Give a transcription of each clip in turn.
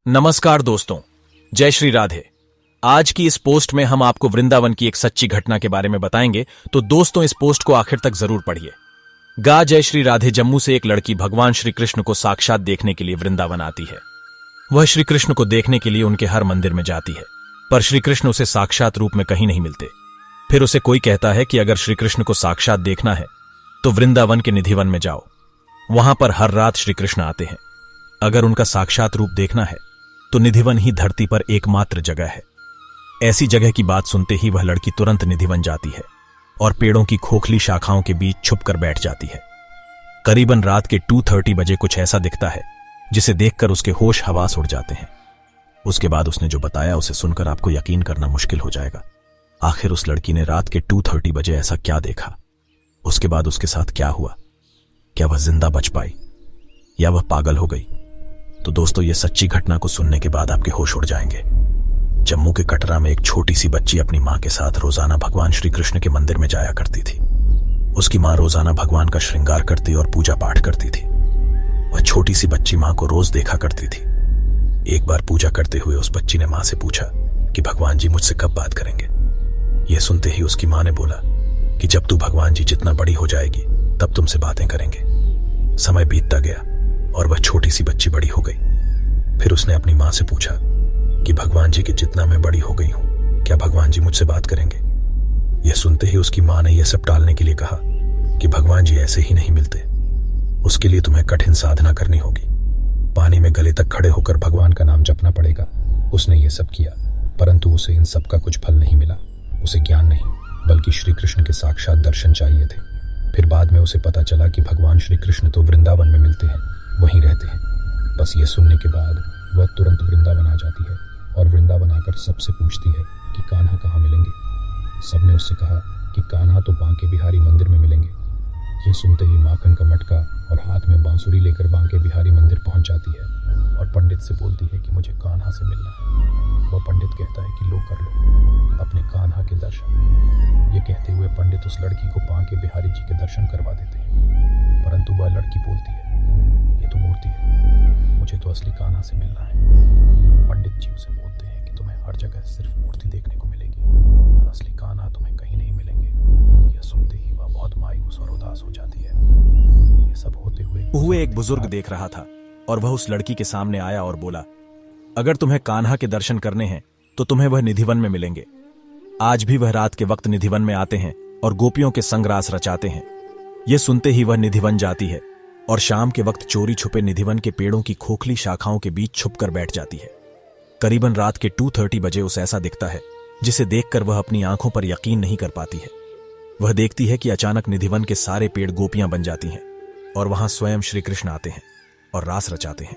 नमस्कार दोस्तों, जय श्री राधे। आज की इस पोस्ट में हम आपको वृंदावन की एक सच्ची घटना के बारे में बताएंगे, तो दोस्तों इस पोस्ट को आखिर तक जरूर पढ़िए। गा जय श्री राधे। जम्मू से एक लड़की भगवान श्री कृष्ण को साक्षात देखने के लिए वृंदावन आती है। वह श्री कृष्ण को देखने के लिए उनके हर मंदिर में जाती है, पर श्री कृष्ण उसे साक्षात रूप में कहीं नहीं मिलते। फिर उसे कोई कहता है कि अगर श्री कृष्ण को साक्षात देखना है तो वृंदावन के निधिवन में जाओ, वहां पर हर रात श्री कृष्ण आते हैं। अगर उनका साक्षात रूप देखना है तो निधिवन ही धरती पर एकमात्र जगह है। ऐसी जगह की बात सुनते ही वह लड़की तुरंत निधिवन जाती है और पेड़ों की खोखली शाखाओं के बीच छुपकर बैठ जाती है। करीबन रात के 2:30 बजे कुछ ऐसा दिखता है जिसे देखकर उसके होश हवास उड़ जाते हैं। उसके बाद उसने जो बताया उसे सुनकर आपको यकीन करना मुश्किल हो जाएगा। आखिर उस लड़की ने रात के 2:30 बजे ऐसा क्या देखा? उसके बाद उसके साथ क्या हुआ? क्या वह जिंदा बच पाई या वह पागल हो गई? तो दोस्तों, ये सच्ची घटना को सुनने के बाद आपके होश उड़ जाएंगे। जम्मू के कटरा में एक छोटी सी बच्ची अपनी मां के साथ रोजाना भगवान श्री कृष्ण के मंदिर में जाया करती थी। उसकी मां रोजाना भगवान का श्रृंगार करती और पूजा पाठ करती थी। वह छोटी सी बच्ची मां को रोज देखा करती थी। एक बार पूजा करते हुए उस बच्ची ने मां से पूछा कि भगवान जी मुझसे कब बात करेंगे। यह सुनते ही उसकी मां ने बोला कि जब तू भगवान जी जितना बड़ी हो जाएगी तब तुमसे बातें करेंगे। समय बीतता गया और वह छोटी सी बच्ची बड़ी हो गई। फिर उसने अपनी मां से पूछा कि भगवान जी की जितना मैं बड़ी हो गई हूं, क्या भगवान जी मुझसे बात करेंगे। यह सुनते ही उसकी मां ने यह सब टालने के लिए कहा कि भगवान जी ऐसे ही नहीं मिलते, उसके लिए तुम्हें कठिन साधना करनी होगी। पानी में गले तक खड़े होकर भगवान का नाम जपना पड़ेगा। उसने यह सब किया, परंतु उसे इन सब का कुछ फल नहीं मिला। उसे ज्ञान नहीं बल्कि श्री कृष्ण के साक्षात दर्शन चाहिए थे। फिर बाद में उसे पता चला कि भगवान श्री कृष्ण तो वृंदावन में मिलते हैं, वहीं रहते हैं। बस ये सुनने के बाद वह तुरंत वृंदावन आ जाती है और वृंदावन आकर सबसे पूछती है कि कान्हा कहाँ मिलेंगे। सबने उससे कहा कि कान्हा तो बांके बिहारी मंदिर में मिलेंगे। ये सुनते ही माखन का मटका और हाथ में बांसुरी लेकर बांके बिहारी मंदिर पहुंच जाती है और पंडित से बोलती है कि मुझे कान्हा से मिलना है। वह पंडित कहता है कि लो कर लो अपने कान्हा के दर्शन। ये कहते हुए पंडित उस लड़की को बांके बिहारी जी के दर्शन करवा देते हैं, परंतु वह लड़की बोलती है ये तो मूर्ति है, मुझे तो असली कान्हा से मिलना है। पंडित जी उसे बोलते हैं कि तुम्हें हर जगह सिर्फ मूर्ति देखने को मिलेगी, असली कान्हा तुम्हें कहीं नहीं मिलेंगे। यह सुनते ही वह बहुत मायूस और उदास हो जाती है। ये सब होते हुए एक बुजुर्ग देख रहा था और वह उस लड़की के सामने आया और बोला, अगर तुम्हें कान्हा के दर्शन करने हैं तो तुम्हें वह निधिवन में मिलेंगे। आज भी वह रात के वक्त निधिवन में आते हैं और गोपियों के संग रास रचाते हैं। यह सुनते ही वह निधिवन जाती है और शाम के वक्त चोरी छुपे निधिवन के पेड़ों की खोखली शाखाओं के बीच छुपकर बैठ जाती है। करीबन रात के 2:30 बजे उसे ऐसा दिखता है जिसे देखकर वह अपनी आंखों पर यकीन नहीं कर पाती है। वह देखती है कि अचानक निधिवन के सारे पेड़ गोपियां बन जाती हैं और वहां स्वयं श्री कृष्ण आते हैं और रास रचाते हैं।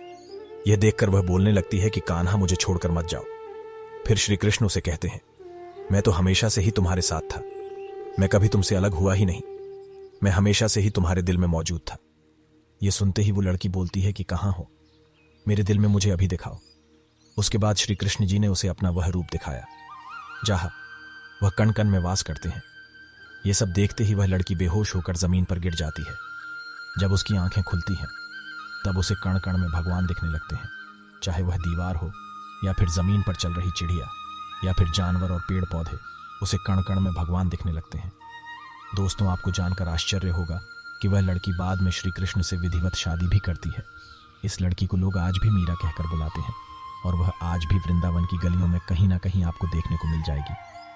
यह देखकर वह बोलने लगती है कि कान्हा मुझे छोड़कर मत जाओ। फिर श्री कृष्ण उसे कहते हैं, मैं तो हमेशा से ही तुम्हारे साथ था, मैं कभी तुमसे अलग हुआ ही नहीं, मैं हमेशा से ही तुम्हारे दिल में मौजूद था। यह सुनते ही वो लड़की बोलती है कि कहाँ हो, मेरे दिल में मुझे अभी दिखाओ। उसके बाद श्री कृष्ण जी ने उसे अपना वह रूप दिखाया जहाँ वह कण कण में वास करते हैं। यह सब देखते ही वह लड़की बेहोश होकर जमीन पर गिर जाती है। जब उसकी आंखें खुलती हैं तब उसे कण कण में भगवान दिखने लगते हैं, चाहे वह दीवार हो या फिर जमीन पर चल रही चिड़िया या फिर जानवर और पेड़ पौधे, उसे कण कण में भगवान दिखने लगते हैं। दोस्तों, आपको जानकर आश्चर्य होगा कि वह लड़की बाद में श्री कृष्ण से विधिवत शादी भी करती है। इस लड़की को लोग आज भी मीरा कहकर बुलाते हैं और वह आज भी वृंदावन की गलियों में कहीं ना कहीं आपको देखने को मिल जाएगी।